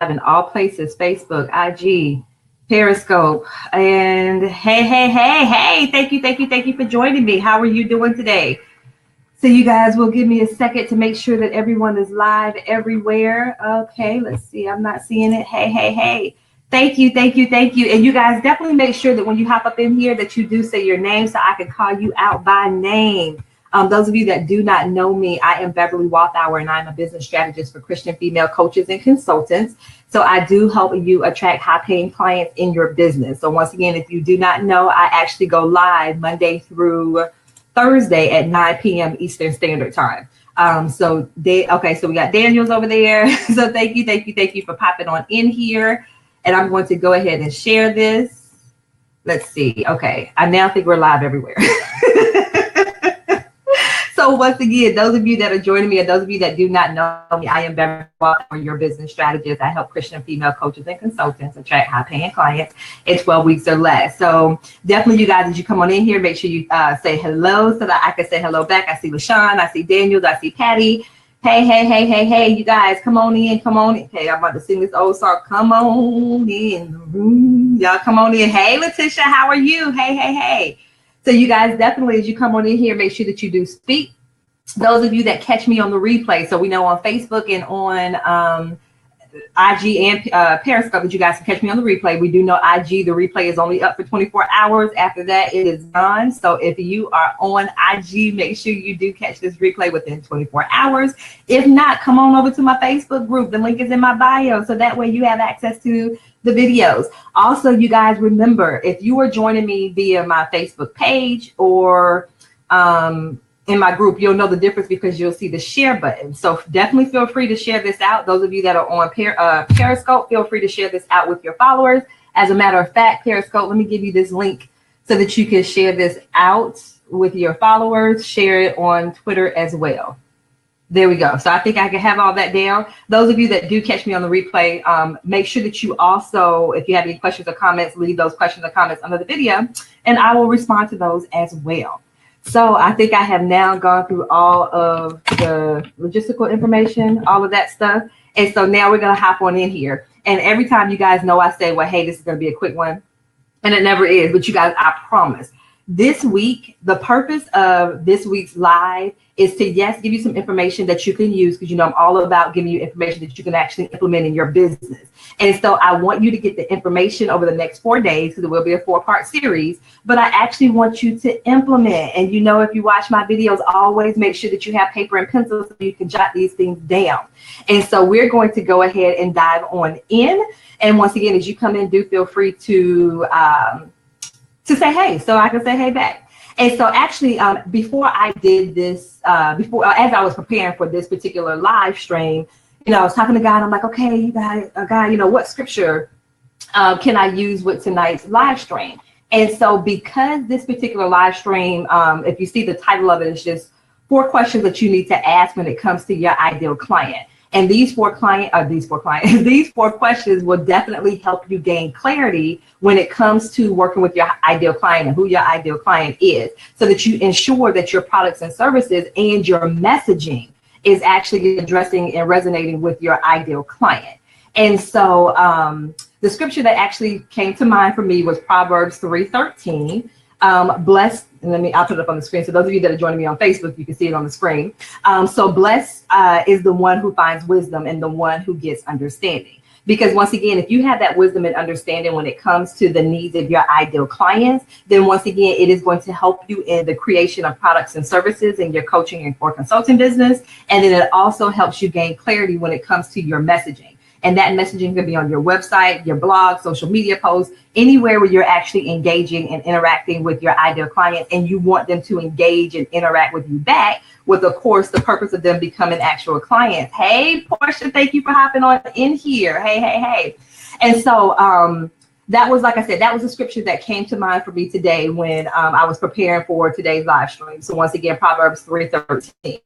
in all places, Facebook, IG, Periscope. And hey, thank you for joining me. How are you doing today? So you guys will give me a second to make sure that everyone is live everywhere. Okay, let's see. I'm not seeing it. Hey. Thank you. And you guys definitely make sure that when you hop up in here that you do say your name so I can call you out by name. Those of you that do not know me, I am Beverly Walthour, and I'm a business strategist for Christian female coaches and consultants. So I do help you attract high-paying clients in your business. So once again, if you do not know, I actually go live Monday through Thursday at 9 p.m. Eastern Standard Time. So we got Daniel's over there. So thank you for popping on in here. And I'm going to go ahead and share this. Let's see. Okay, I now think we're live everywhere. So once again, those of you that are joining me and those of you that do not know me, I am Beverly Walthour, your business strategist. I help Christian female coaches and consultants attract high-paying clients in 12 weeks or less. So definitely, you guys, as you come on in here, make sure you say hello so that I can say hello back. I see LaShawn, I see Daniels, I see Patty. Hey, you guys, come on in. Okay, I'm about to sing this old song. Come on in the room. Y'all come on in. Hey, Letitia, how are you? Hey. So you guys, definitely, as you come on in here, make sure that you do speak. Those of you that catch me on the replay, so we know on Facebook and on IG and Periscope that you guys can catch me on the replay. We do know IG, the replay is only up for 24 hours. After that, it is gone. So if you are on IG, make sure you do catch this replay within 24 hours. If not, come on over to my Facebook group. The link is in my bio. So that way you have access to the videos. Also, you guys remember, if you are joining me via my Facebook page or in my group, you'll know the difference because you'll see the share button. So definitely feel free to share this out. Those of you that are on Periscope, feel free to share this out with your followers. As a matter of fact, Periscope, let me give you this link so that you can share this out with your followers. Share it on Twitter as well. There we go. So I think I can have all that down. Those of you that do catch me on the replay, make sure that you also, if you have any questions or comments, leave those questions or comments under the video, and I will respond to those as well. So I think I have now gone through all of the logistical information, all of that stuff. And so now we're going to hop on in here. And every time you guys know, I say, well, hey, this is going to be a quick one. And it never is. But you guys, I promise. This week, the purpose of this week's live is to, yes, give you some information that you can use, because, you know, I'm all about giving you information that you can actually implement in your business. And so I want you to get the information over the next 4 days, because it will be a 4-part series, but I actually want you to implement. And, you know, if you watch my videos, always make sure that you have paper and pencil so you can jot these things down. And so we're going to go ahead and dive on in. And once again, as you come in, do feel free to say hey, so I can say hey back. And so actually, before I did this, as I was preparing for this particular live stream, you know, I was talking to God, and I'm like, okay, you guys, God, you know, what scripture can I use with tonight's live stream? And so because this particular live stream, if you see the title of it, it's just 4 questions that you need to ask when it comes to your ideal client. And these four questions will definitely help you gain clarity when it comes to working with your ideal client and who your ideal client is, so that you ensure that your products and services and your messaging is actually addressing and resonating with your ideal client. And so the scripture that actually came to mind for me was Proverbs 3:13. Blessed, and I'll put it up on the screen. So those of you that are joining me on Facebook, you can see it on the screen. So blessed is the one who finds wisdom and the one who gets understanding. Because once again, if you have that wisdom and understanding when it comes to the needs of your ideal clients, then once again, it is going to help you in the creation of products and services in your coaching and or consulting business. And then it also helps you gain clarity when it comes to your messaging. And that messaging can be on your website, your blog, social media posts, anywhere where you're actually engaging and interacting with your ideal client, and you want them to engage and interact with you back, with, of course, the purpose of them becoming actual clients. Hey, Portia, thank you for hopping on in here. Hey. And so that was, like I said, that was a scripture that came to mind for me today when I was preparing for today's live stream. So once again, Proverbs 3:13.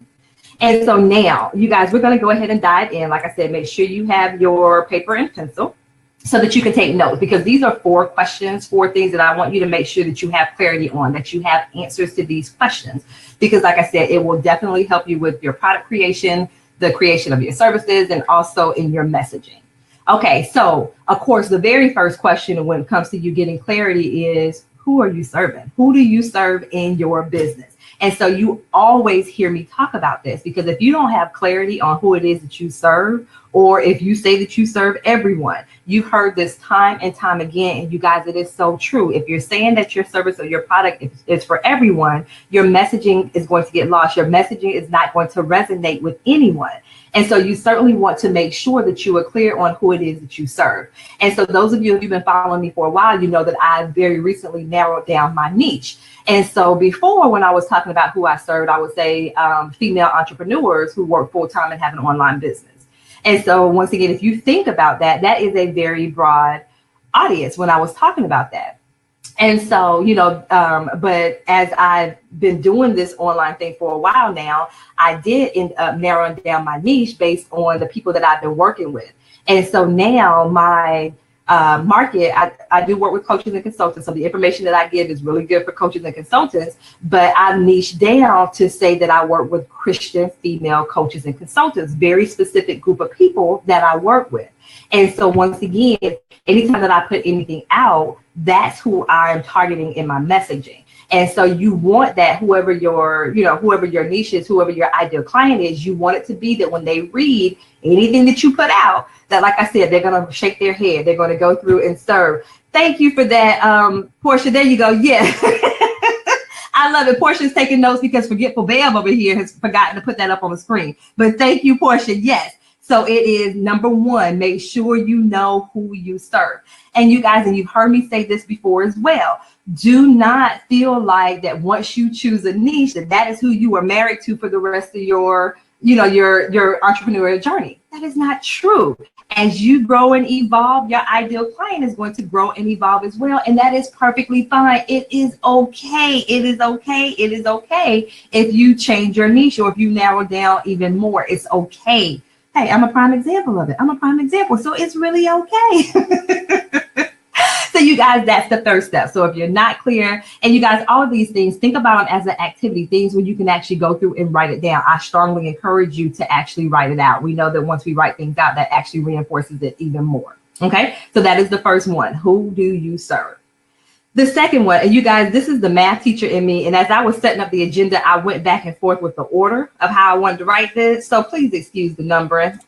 And so now, you guys, we're going to go ahead and dive in. Like I said, make sure you have your paper and pencil so that you can take notes, because these are 4 questions, 4 things that I want you to make sure that you have clarity on, that you have answers to these questions. Because like I said, it will definitely help you with your product creation, the creation of your services, and also in your messaging. Okay, so of course, the very first question when it comes to you getting clarity is, who are you serving? Who do you serve in your business? And so you always hear me talk about this, because if you don't have clarity on who it is that you serve, or if you say that you serve everyone, you've heard this time and time again. And you guys, it is so true. If you're saying that your service or your product is for everyone, your messaging is going to get lost. Your messaging is not going to resonate with anyone. And so you certainly want to make sure that you are clear on who it is that you serve. And so those of you who've been following me for a while, you know that I very recently narrowed down my niche. And so before, when I was talking about who I served, I would say female entrepreneurs who work full time and have an online business. And so once again, if you think about that, that is a very broad audience when I was talking about that. And so, but as I've been doing this online thing for a while now, I did end up narrowing down my niche based on the people that I've been working with. And so now my market, I do work with coaches and consultants. So the information that I give is really good for coaches and consultants, but I've niched down to say that I work with Christian female coaches and consultants, very specific group of people that I work with. And so once again, anytime that I put anything out, that's who I'm targeting in my messaging. And so you want that whoever your niche is, whoever your ideal client is, you want it to be that when they read anything that you put out, that, like I said, they're going to shake their head. They're going to go through and serve. Thank you for that, Portia. There you go. Yeah. I love it. Portia's taking notes because Forgetful Bam over here has forgotten to put that up on the screen. But thank you, Portia. Yes. So it is number one, make sure you know who you serve. And you guys, and you've heard me say this before as well, do not feel like that once you choose a niche, that is who you are married to for the rest of your entrepreneurial journey. That is not true. As you grow and evolve, your ideal client is going to grow and evolve as well. And that is perfectly fine. It is okay. It is okay. It is okay if you change your niche or if you narrow down even more. It's okay. Hey, I'm a prime example of it. I'm a prime example. So it's really okay. So you guys, that's the first step. So if you're not clear, and you guys, all of these things, think about them as an activity, things where you can actually go through and write it down. I strongly encourage you to actually write it out. We know that once we write things out, that actually reinforces it even more. Okay, so that is the first one. Who do you serve? The second one, and you guys, this is the math teacher in me. And as I was setting up the agenda, I went back and forth with the order of how I wanted to write this. So please excuse the numbering.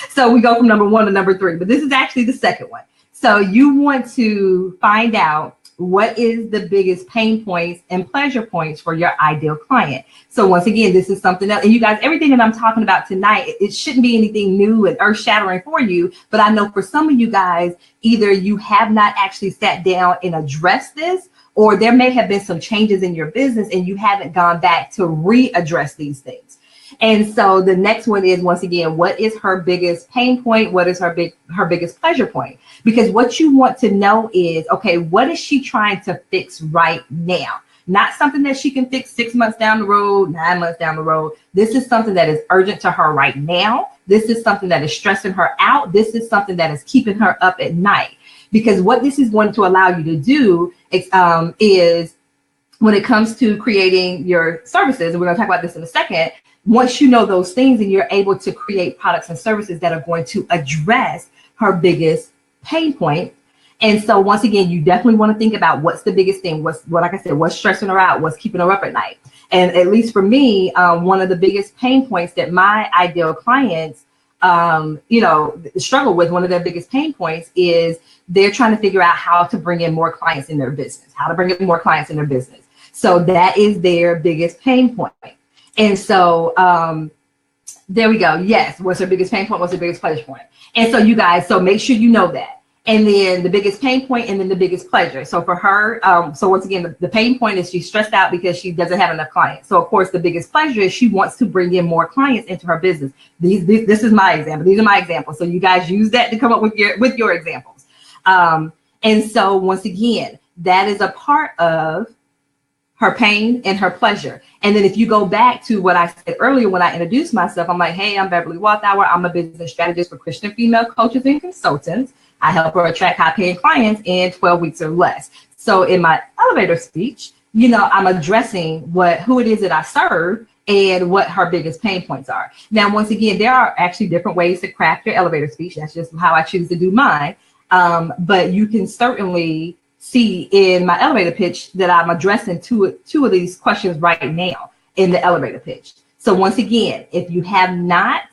So we go from number one to number three, but this is actually the second one. So you want to find out what is the biggest pain points and pleasure points for your ideal client. So once again, this is something else. And you guys, everything that I'm talking about tonight, it shouldn't be anything new and earth shattering for you. But I know for some of you guys, either you have not actually sat down and addressed this, or there may have been some changes in your business and you haven't gone back to readdress these things. And so the next one is, once again, what is her biggest pain point? What is her biggest pleasure point? Because what you want to know is, okay, what is she trying to fix right now? Not something that she can fix 6 months down the road, 9 months down the road. This is something that is urgent to her right now. This is something that is stressing her out. This is something that is keeping her up at night. Because what this is going to allow you to do is when it comes to creating your services, and we're going to talk about this in a second, once you know those things and you're able to create products and services that are going to address her biggest pain point. And so once again, you definitely want to think about what's the biggest thing, like I said, what's stressing her out, what's keeping her up at night. And at least for me, one of the biggest pain points that my ideal clients, struggle with, one of their biggest pain points is they're trying to figure out how to bring in more clients in their business, So that is their biggest pain point. And so there we go. Yes. What's her biggest pain point? What's her biggest pleasure point? And so you guys, so make sure you know that. And then the biggest pain point and then the biggest pleasure. So for her, so once again, the pain point is she's stressed out because she doesn't have enough clients. So of course, the biggest pleasure is she wants to bring in more clients into her business. This is my example. These are my examples. So you guys use that to come up with your examples. And so once again, that is a part of her pain and her pleasure. And then if you go back to what I said earlier when I introduced myself, I'm like, hey, I'm Beverly Walthour. I'm a business strategist for Christian female coaches and consultants. I help her attract high-paying clients in 12 weeks or less. So in my elevator speech, I'm addressing who it is that I serve and what her biggest pain points are. Now, once again, there are actually different ways to craft your elevator speech. That's just how I choose to do mine. But you can certainly see in my elevator pitch that I'm addressing two of these questions right now in the elevator pitch. So once again, if you have not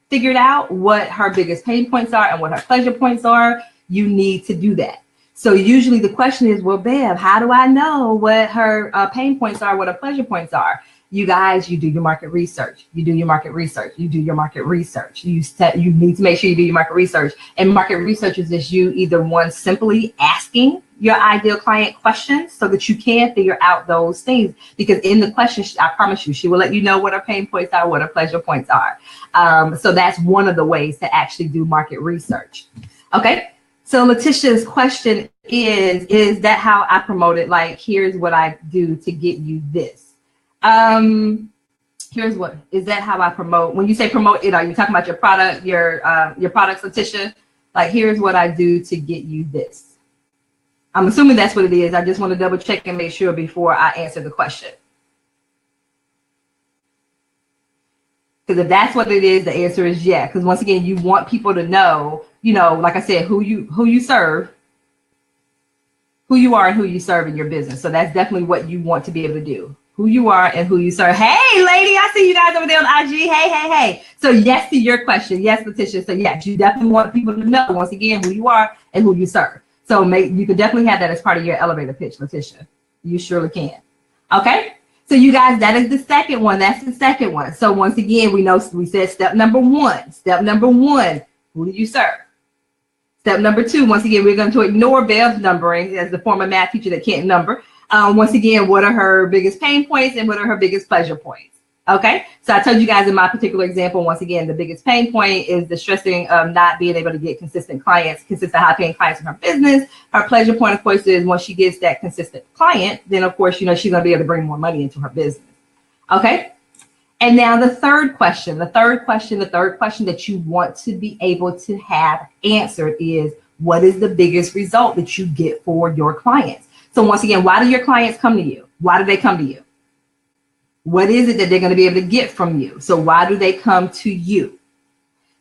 figured out what her biggest pain points are and what her pleasure points are, you need to do that. So usually the question is, well, Bev, how do I know what her pain points are, what her pleasure points are? You guys, you do your market research. You do your market research. You do your market research. You need to make sure you do your market research. And market research is just you either one simply asking your ideal client questions so that you can figure out those things. Because in the questions, I promise you, she will let you know what her pain points are, what her pleasure points are. So that's one of the ways to actually do market research. Okay. So Letitia's question is that how I promote it? Like, here's what I do to get you this. Here's what, is that how I promote? When you say promote it, are you talking about your product, your products, Letitia? Like, here's what I do to get you this. I'm assuming that's what it is. I just want to double check and make sure before I answer the question. Because if that's what it is, the answer is yeah. Because once again, you want people to know, you know, like I said, who you serve, who you are and who you serve in your business. So that's definitely what you want to be able to do. Who you are and who you serve. Hey, lady, I see you guys over there on IG. Hey. So yes to your question. Yes, Letitia. So yes, you definitely want people to know, once again, who you are and who you serve. So you can definitely have that as part of your elevator pitch, Letitia. You surely can. Okay. So you guys, that is the second one. That's the second one. So once again, we said step number one. Step number one, who do you serve? Step number two, once again, we're going to ignore Bev's numbering as the former math teacher that can't number. Once again, what are her biggest pain points and what are her biggest pleasure points? Okay, so I told you guys in my particular example, once again, the biggest pain point is the stressing of not being able to get consistent high-paying clients in her business. Her pleasure point, of course, is once she gets that consistent client, then of course, you know, she's going to be able to bring more money into her business. Okay, and now the third question that you want to be able to have answered is, what is the biggest result that you get for your clients? So once again, why do your clients come to you? Why do they come to you? What is it that they're going to be able to get from you? So why do they come to you?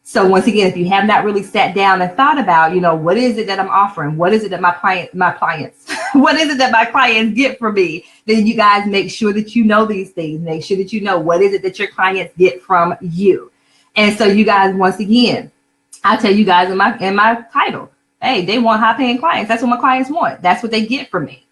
So once again, if you have not really sat down and thought about, you know, what is it that I'm offering? What is it that my clients, what is it that my clients get from me? Then you guys make sure that you know these things. Make sure that you know what is it that your clients get from you. And so you guys, once again, I'll tell you guys in my title, hey, they want high-paying clients. That's what my clients want. That's what they get from me.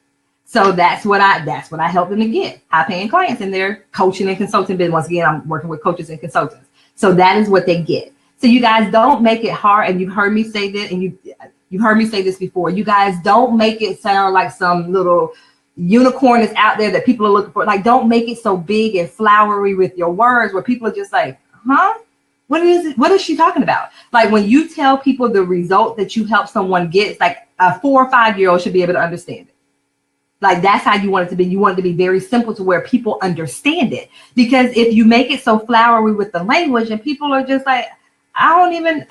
So that's what I help them to get, high-paying clients in their coaching and consulting business. Once again, I'm working with coaches and consultants. So that is what they get. So you guys don't make it hard. And you've heard me say this, and you've heard me say this before. You guys don't make it sound like some little unicorn is out there that people are looking for. Like, don't make it so big and flowery with your words where people are just like, huh? What is it? What is she talking about? Like, when you tell people the result that you help someone get, it's like a 4 or 5 year old should be able to understand it. Like, that's how you want it to be. You want it to be very simple to where people understand it. Because if you make it so flowery with the language and people are just like, I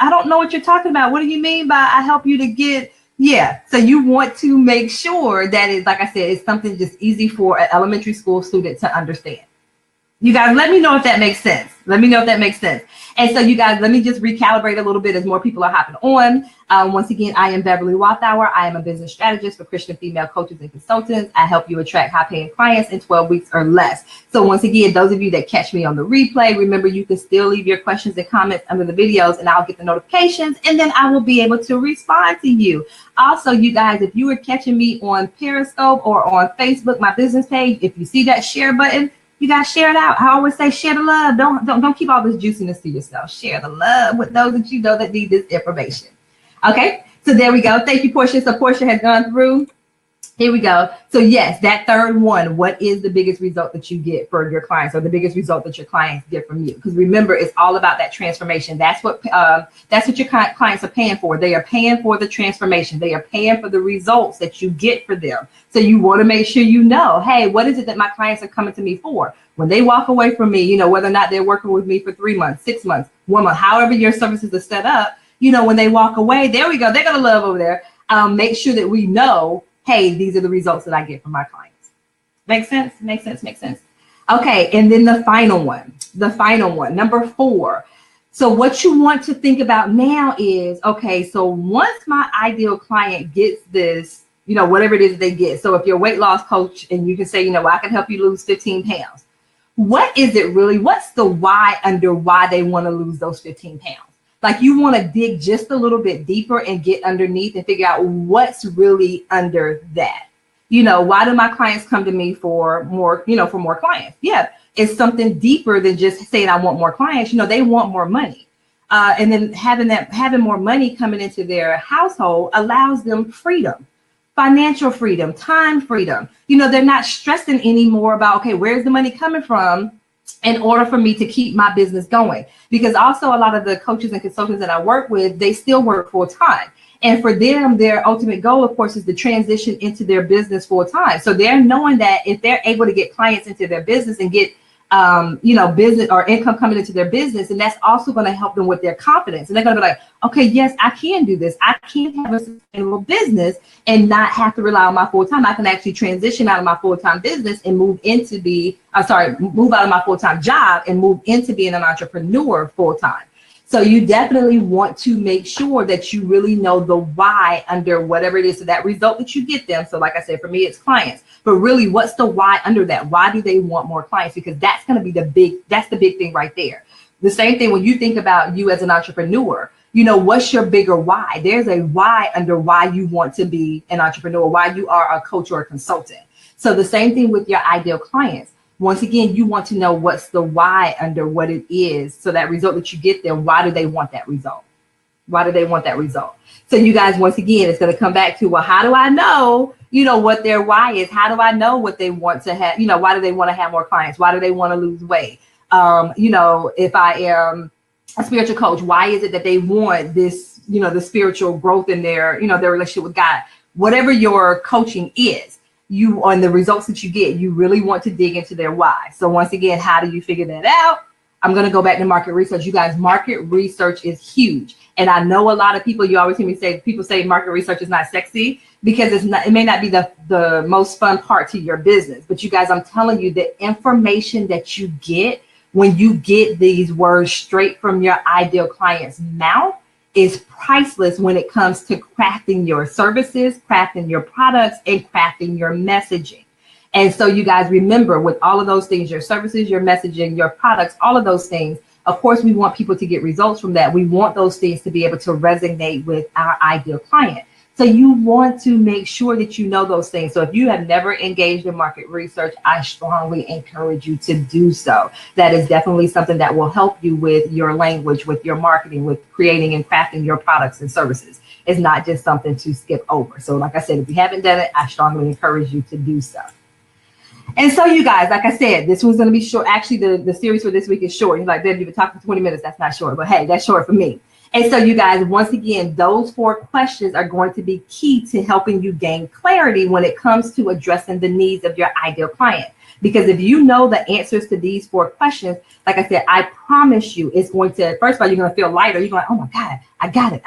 don't know what you're talking about. What do you mean by I help you to get? Yeah. So you want to make sure that it's, like I said, it's something just easy for an elementary school student to understand. You guys, let me know if that makes sense. Let me know if that makes sense. And so you guys, let me just recalibrate a little bit as more people are hopping on. Once again, I am Beverly Walthour. I am a business strategist for Christian female coaches and consultants. I help you attract high-paying clients in 12 weeks or less. So once again, those of you that catch me on the replay, remember you can still leave your questions and comments under the videos and I'll get the notifications and then I will be able to respond to you. Also, you guys, if you are catching me on Periscope or on Facebook, my business page, if you see that share button, you guys share it out. I always say share the love. Don't keep all this juiciness to yourself. Share the love with those that you know that need this information. Okay, so there we go. Thank you, Portia. So Portia has gone through. Here we go. So yes, that third one, what is the biggest result that you get for your clients, or the biggest result that your clients get from you? Because remember, it's all about that transformation. That's what your clients are paying for. They are paying for the transformation. They are paying for the results that you get for them. So you want to make sure you know, hey, what is it that my clients are coming to me for? When they walk away from me, you know, whether or not they're working with me for 3 months, 6 months, 1 month, however your services are set up, you know, when they walk away, there we go. They're going to love over there. Make sure that we know, hey, these are the results that I get from my clients. Make sense? Makes sense. Makes sense. Okay, and then the final one, number 4. So what you want to think about now is, okay, so once my ideal client gets this, whatever it is they get. So if you're a weight loss coach and you can say, I can help you lose 15 pounds. What is it really? What's the why under why they want to lose those 15 pounds? Like, you want to dig just a little bit deeper and get underneath and figure out what's really under that. Why do my clients come to me for more, for more clients? Yeah, it's something deeper than just saying I want more clients. They want more money. And then having more money coming into their household allows them freedom, financial freedom, time freedom. They're not stressing anymore about, okay, where's the money coming from in order for me to keep my business going? Because also a lot of the coaches and consultants that I work with, they still work full time. And for them, their ultimate goal, of course, is to transition into their business full time. So they're knowing that if they're able to get clients into their business and get, business or income coming into their business, and that's also going to help them with their confidence. And they're going to be like, okay, yes, I can do this. I can have a sustainable business and not have to rely on my full time. I can actually transition out of my full time business and move out of my full time job and move into being an entrepreneur full time. So you definitely want to make sure that you really know the why under whatever it is, so that result that you get them. So like I said, for me, it's clients, but really what's the why under that? Why do they want more clients? Because that's going to be the big thing right there. The same thing when you think about you as an entrepreneur, what's your bigger why? There's a why under why you want to be an entrepreneur, why you are a coach or a consultant. So the same thing with your ideal clients. Once again, you want to know what's the why under what it is. So that result that you get them, why do they want that result? Why do they want that result? So you guys, once again, it's going to come back to, well, how do I know, what their why is? How do I know what they want to have? Why do they want to have more clients? Why do they want to lose weight? If I am a spiritual coach, why is it that they want this, the spiritual growth in their relationship with God? Whatever your coaching is, on the results that you get, you really want to dig into their why. So once again, how do you figure that out? I'm going to go back to market research. You guys, market research is huge. And I know a lot of people, you always hear me say, people say market research is not sexy because it may not be the most fun part to your business. But you guys, I'm telling you, the information that you get when you get these words straight from your ideal client's mouth is priceless when it comes to crafting your services, crafting your products, and crafting your messaging. And so you guys remember, with all of those things, your services, your messaging, your products, all of those things, of course, we want people to get results from that. We want those things to be able to resonate with our ideal client. So you want to make sure that you know those things. So if you have never engaged in market research, I strongly encourage you to do so. That is definitely something that will help you with your language, with your marketing, with creating and crafting your products and services. It's not just something to skip over. So like I said, if you haven't done it, I strongly encourage you to do so. And so you guys, like I said, this one's going to be short. Actually, the series for this week is short. You're like, Deb, you've been talking for 20 minutes. That's not short. But hey, that's short for me. And so you guys, once again, those 4 questions are going to be key to helping you gain clarity when it comes to addressing the needs of your ideal client. Because if you know the answers to these 4 questions, like I said, I promise you it's going to, first of all, you're going to feel lighter. You're going, oh my God, I got it.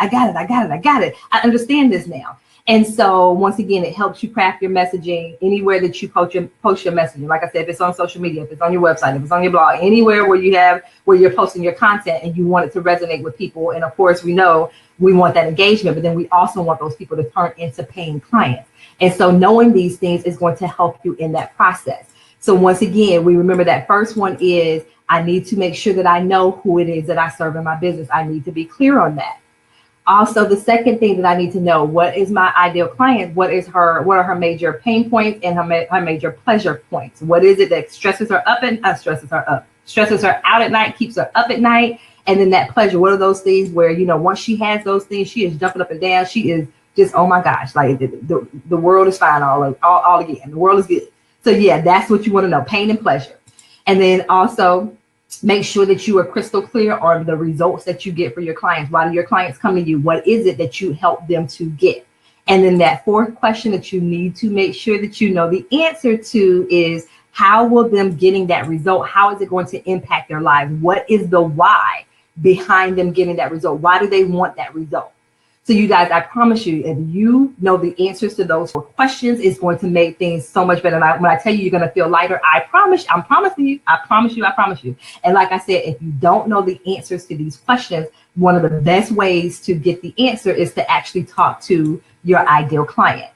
I understand this now. And so once again, it helps you craft your messaging anywhere that you post your messaging. Like I said, if it's on social media, if it's on your website, if it's on your blog, anywhere where you're posting your content and you want it to resonate with people. And of course, we know we want that engagement, but then we also want those people to turn into paying clients. And so knowing these things is going to help you in that process. So once again, we remember that first one is, I need to make sure that I know who it is that I serve in my business. I need to be clear on that. Also, the second thing that I need to know, what is my ideal client? What are her major pain points and her major pleasure points? What is it that stresses her out at night, keeps her up at night? And then that pleasure, what are those things where, once she has those things, she is jumping up and down. She is just, oh my gosh, like the world is fine all again. The world is good. So yeah, that's what you want to know, pain and pleasure. And then also, make sure that you are crystal clear on the results that you get for your clients. Why do your clients come to you? What is it that you help them to get? And then that 4th question that you need to make sure that you know the answer to is, how will them getting that result, how is it going to impact their lives? What is the why behind them getting that result? Why do they want that result? So you guys, I promise you, if you know the answers to those 4 questions, it's going to make things so much better. And when I tell you you're going to feel lighter, I'm promising you, I promise you. And like I said, if you don't know the answers to these questions, one of the best ways to get the answer is to actually talk to your ideal client.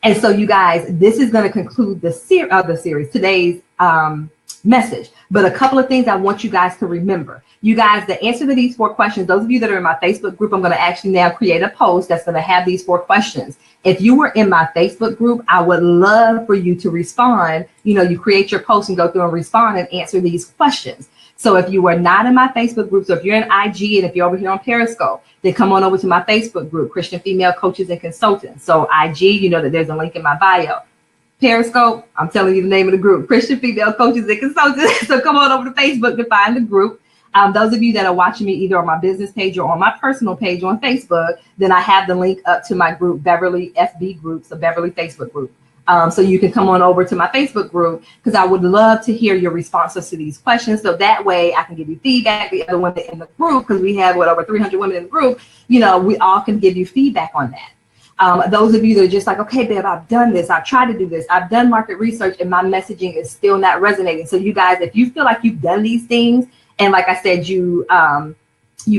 And so you guys, this is going to conclude the series, today's message. But a couple of things I want you guys to remember. You guys, the answer to these 4 questions, those of you that are in my Facebook group, I'm going to actually now create a post that's going to have these 4 questions. If you were in my Facebook group, I would love for you to respond. You create your post and go through and respond and answer these questions. So if you are not in my Facebook group, so if you're in IG and if you're over here on Periscope, then come on over to my Facebook group, Christian Female Coaches and Consultants. So IG, you know that there's a link in my bio. Periscope, I'm telling you the name of the group, Christian Female Coaches and Consultants. So come on over to Facebook to find the group. Those of you that are watching me either on my business page or on my personal page on Facebook, then I have the link up to my group, Beverly FB group, so Beverly Facebook group. So you can come on over to my Facebook group because I would love to hear your responses to these questions. So that way I can give you feedback. The other women in the group, because we have over 300 women in the group, we all can give you feedback on that. Those of you that are just like, okay, babe, I've done this. I've tried to do this. I've done market research and my messaging is still not resonating. So you guys, if you feel like you've done these things, and like I said, you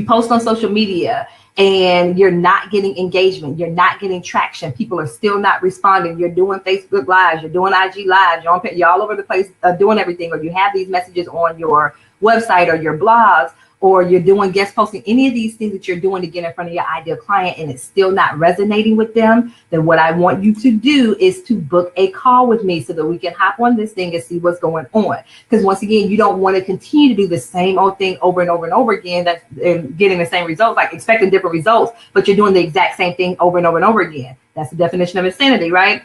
post on social media and you're not getting engagement, you're not getting traction, people are still not responding, you're doing Facebook Lives, you're doing IG Lives, you're all over the place doing everything, or you have these messages on your website or your blogs, or you're doing guest posting, any of these things that you're doing to get in front of your ideal client and it's still not resonating with them, then what I want you to do is to book a call with me so that we can hop on this thing and see what's going on. Because once again, you don't want to continue to do the same old thing over and over and over again, that's getting the same results, like expecting different results, but you're doing the exact same thing over and over and over again. That's the definition of insanity, right?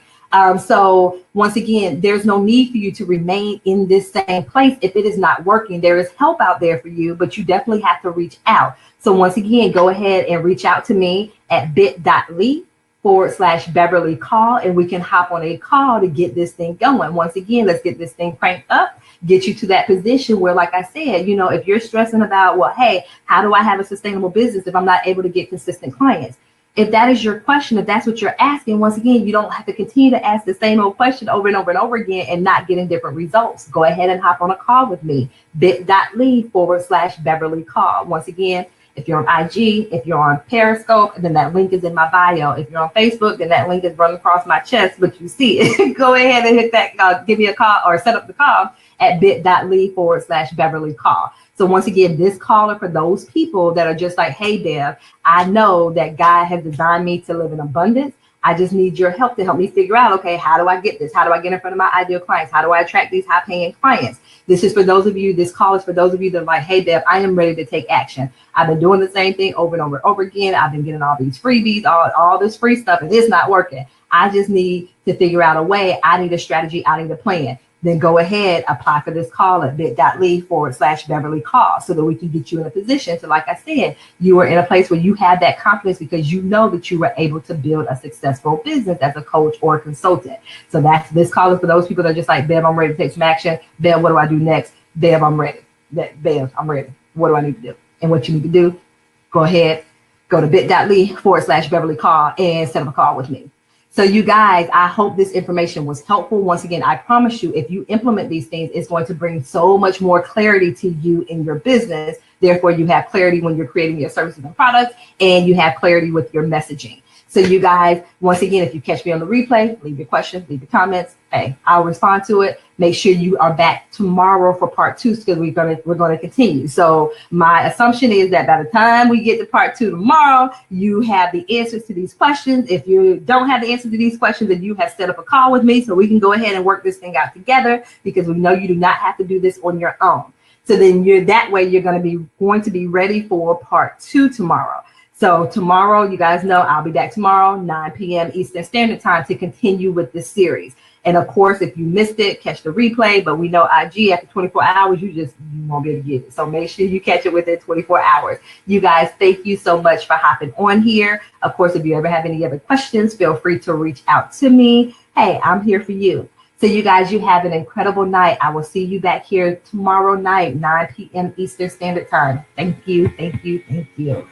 So once again, there's no need for you to remain in this same place if it is not working. There is help out there for you, but you definitely have to reach out. So once again, go ahead and reach out to me at bit.ly/Beverly Call, and we can hop on a call to get this thing going. Once again, let's get this thing cranked up, get you to that position where, like I said, if you're stressing about, well, hey, how do I have a sustainable business if I'm not able to get consistent clients? If that is your question, if that's what you're asking, once again, you don't have to continue to ask the same old question over and over and over again and not getting different results. Go ahead and hop on a call with me, bit.ly/Beverly Call. Once again, if you're on IG, if you're on Periscope, then that link is in my bio. If you're on Facebook, then that link is running across my chest, but you see it. Go ahead and hit that, give me a call or set up the call at bit.ly/Beverly Call. So once again, this call is for those people that are just like, hey, Bev, I know that God has designed me to live in abundance. I just need your help to help me figure out, okay, how do I get this? How do I get in front of my ideal clients? How do I attract these high paying clients? This is for those of you, this call is for those of you that are like, hey, Bev, I am ready to take action. I've been doing the same thing over and over and over again. I've been getting all these freebies, all this free stuff, and it's not working. I just need to figure out a way. I need a strategy. I need a plan. Then go ahead, apply for this call at bit.ly/Beverly Call so that we can get you in a position to, like I said, you are in a place where you have that confidence because you know that you were able to build a successful business as a coach or a consultant. So this call is for those people that are just like, Bev, I'm ready to take some action. Bev, what do I do next? Bev, I'm ready. Bev, I'm ready. What do I need to do? And what you need to do, go ahead, go to bit.ly/Beverly Call and set up a call with me. So you guys, I hope this information was helpful. Once again, I promise you, if you implement these things, it's going to bring so much more clarity to you in your business. Therefore, you have clarity when you're creating your services and products, and you have clarity with your messaging. So you guys, once again, if you catch me on the replay, leave your questions, leave your comments. Hey, I'll respond to it. Make sure you are back tomorrow for part 2 because we're gonna continue. So my assumption is that by the time we get to part 2 tomorrow, you have the answers to these questions. If you don't have the answers to these questions, then you have set up a call with me so we can go ahead and work this thing out together because we know you do not have to do this on your own. So then you're going to be ready for part 2 tomorrow. So tomorrow, you guys know I'll be back tomorrow, 9 p.m. Eastern Standard Time to continue with this series. And of course, if you missed it, catch the replay. But we know IG after 24 hours, you won't be able to get it. So make sure you catch it within 24 hours. You guys, thank you so much for hopping on here. Of course, if you ever have any other questions, feel free to reach out to me. Hey, I'm here for you. So you guys, you have an incredible night. I will see you back here tomorrow night, 9 p.m. Eastern Standard Time. Thank you, thank you, thank you.